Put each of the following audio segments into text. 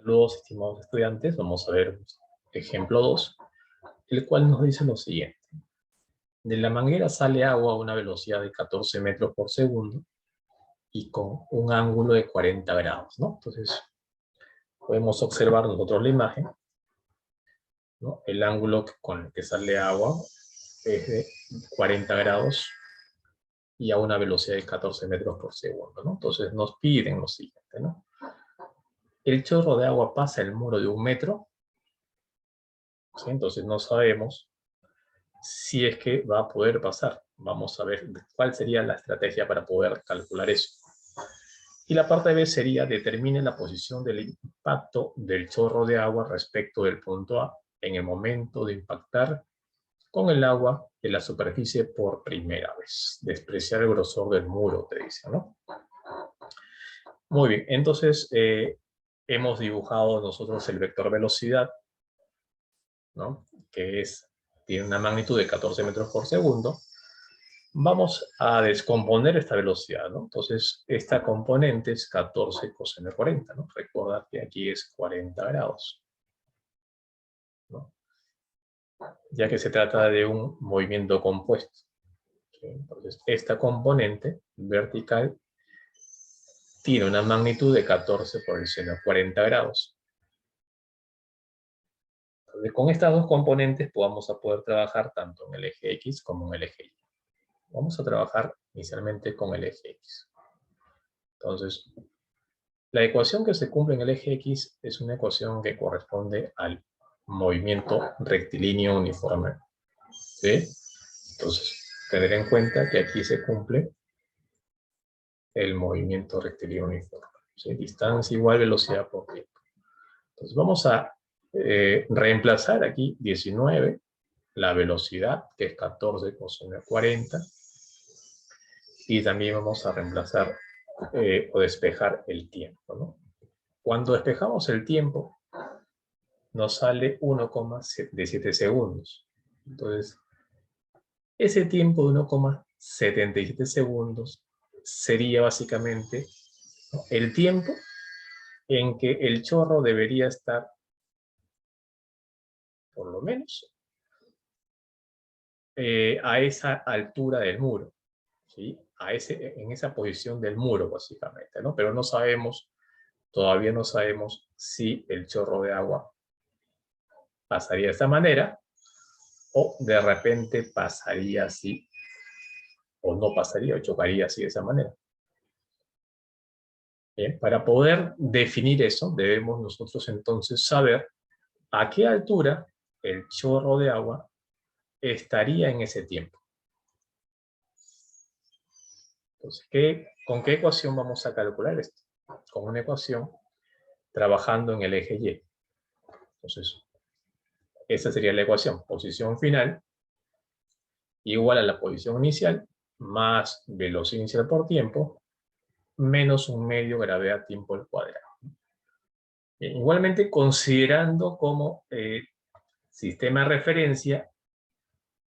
Saludos, estimados estudiantes. Vamos a ver ejemplo 2, el cual nos dice lo siguiente. De la manguera sale agua a una velocidad de 14 metros por segundo y con un ángulo de 40 grados, ¿no? Entonces, podemos observar nosotros la imagen, ¿no? El ángulo con el que sale agua es de 40 grados y a una velocidad de 14 metros por segundo, ¿no? Entonces, nos piden lo siguiente, ¿no? El chorro de agua pasa el muro de 1 metro, ¿sí? Entonces, no sabemos si es que va a poder pasar. Vamos a ver cuál sería la estrategia para poder calcular eso. Y la parte B sería: determine la posición del impacto del chorro de agua respecto del punto A en el momento de impactar con el agua en la superficie por primera vez. Despreciar el grosor del muro, te dice, ¿no? Muy bien, entonces hemos dibujado nosotros el vector velocidad, ¿no? Que tiene una magnitud de 14 metros por segundo. Vamos a descomponer esta velocidad, ¿no? Entonces, esta componente es 14 coseno de 40, ¿no? Recuerda que aquí es 40 grados, ¿no? Ya que se trata de un movimiento compuesto, ¿sí? Entonces, esta componente vertical tiene una magnitud de 14 por el seno de 40 grados. Entonces, con estas dos componentes vamos a poder trabajar tanto en el eje X como en el eje Y. Vamos a trabajar inicialmente con el eje X. Entonces, la ecuación que se cumple en el eje X es una ecuación que corresponde al movimiento rectilíneo uniforme, ¿sí? Entonces, tener en cuenta que aquí se cumple el movimiento rectilíneo uniforme, ¿sí? Distancia igual velocidad por tiempo. Entonces, vamos a reemplazar aquí 19, la velocidad, que es 14 coseno de 40, y también vamos a reemplazar o despejar el tiempo, ¿no? Cuando despejamos el tiempo, nos sale 1,77 segundos. Entonces, ese tiempo de 1,77 segundos sería básicamente, ¿no?, el tiempo en que el chorro debería estar, por lo menos, a esa altura del muro, ¿sí? En esa posición del muro, básicamente, ¿no? Pero no sabemos, todavía no sabemos si el chorro de agua pasaría de esta manera o de repente pasaría así, o no pasaría, o chocaría así de esa manera. Bien, para poder definir eso, debemos nosotros entonces saber a qué altura el chorro de agua estaría en ese tiempo. Entonces, ¿con qué ecuación vamos a calcular esto? Con una ecuación trabajando en el eje Y. Entonces, esa sería la ecuación: posición final igual a la posición inicial más velocidad inicial por tiempo menos un medio gravedad tiempo al cuadrado. Bien, igualmente, considerando como sistema de referencia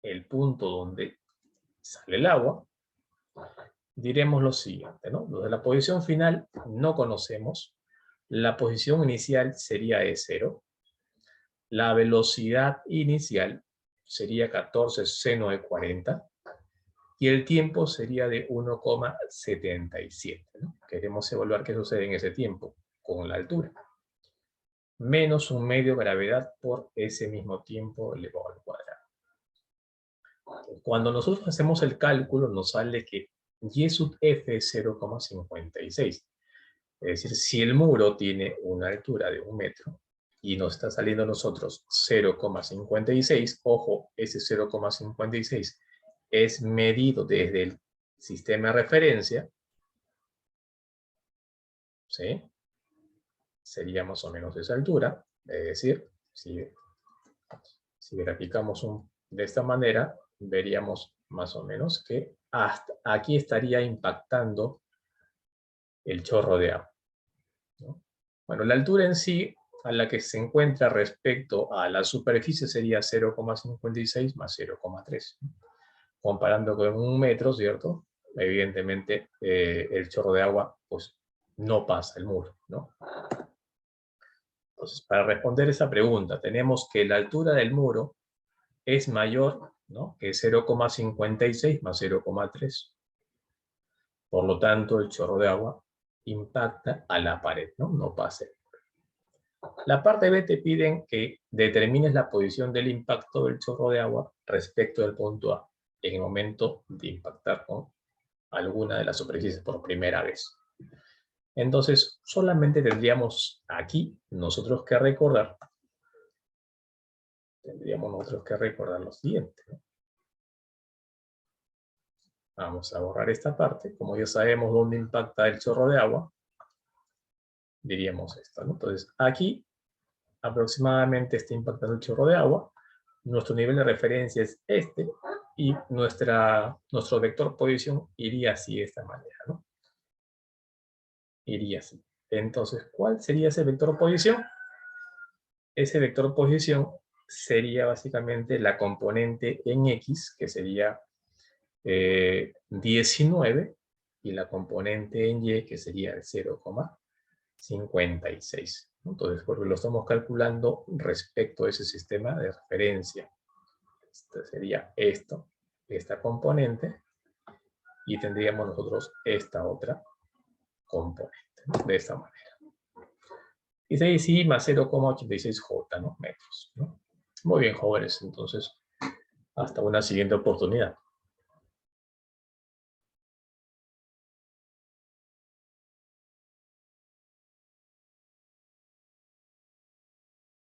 el punto donde sale el agua, diremos lo siguiente, ¿no? Lo de la posición final no conocemos. La posición inicial sería E0. La velocidad inicial sería 14 seno de 40. Y el tiempo sería de 1,77, ¿no? Queremos evaluar qué sucede en ese tiempo con la altura. Menos un medio gravedad por ese mismo tiempo elevado al cuadrado. Cuando nosotros hacemos el cálculo, nos sale que Y sub F es 0,56. Es decir, si el muro tiene una altura de 1 metro y nos está saliendo a nosotros 0,56, ojo, ese 0,56 es medido desde el sistema de referencia, ¿sí? Sería más o menos esa altura. Es decir, si graficamos de esta manera, veríamos más o menos que hasta aquí estaría impactando el chorro de agua, ¿no? Bueno, la altura en sí a la que se encuentra respecto a la superficie sería 0,56 más 0,3. Comparando con 1 metro, ¿cierto? Evidentemente, el chorro de agua, pues, no pasa el muro, ¿no? Entonces, para responder esa pregunta, tenemos que la altura del muro es mayor, ¿no?, que 0,56 más 0,3. Por lo tanto, el chorro de agua impacta a la pared, ¿no? No pasa. La parte B te piden que determines la posición del impacto del chorro de agua respecto del punto A en el momento de impactar con alguna de las superficies por primera vez. Entonces, solamente tendríamos aquí nosotros que recordar, lo siguiente, ¿no? Vamos a borrar esta parte. Como ya sabemos dónde impacta el chorro de agua, diríamos esto, ¿no? Entonces, aquí aproximadamente está impactando el chorro de agua. Nuestro nivel de referencia es este, y nuestro vector posición iría así, de esta manera, ¿no? Iría así. Entonces, ¿cuál sería ese vector posición? Ese vector posición sería básicamente la componente en X, que sería 19, y la componente en Y, que sería el 0,56. Entonces, porque lo estamos calculando respecto a ese sistema de referencia. Este sería esta componente, y tendríamos nosotros esta otra componente, ¿no?, de esta manera. Y 6i más 0,86 J, ¿no?, metros, ¿no? Muy bien, jóvenes, entonces, hasta una siguiente oportunidad.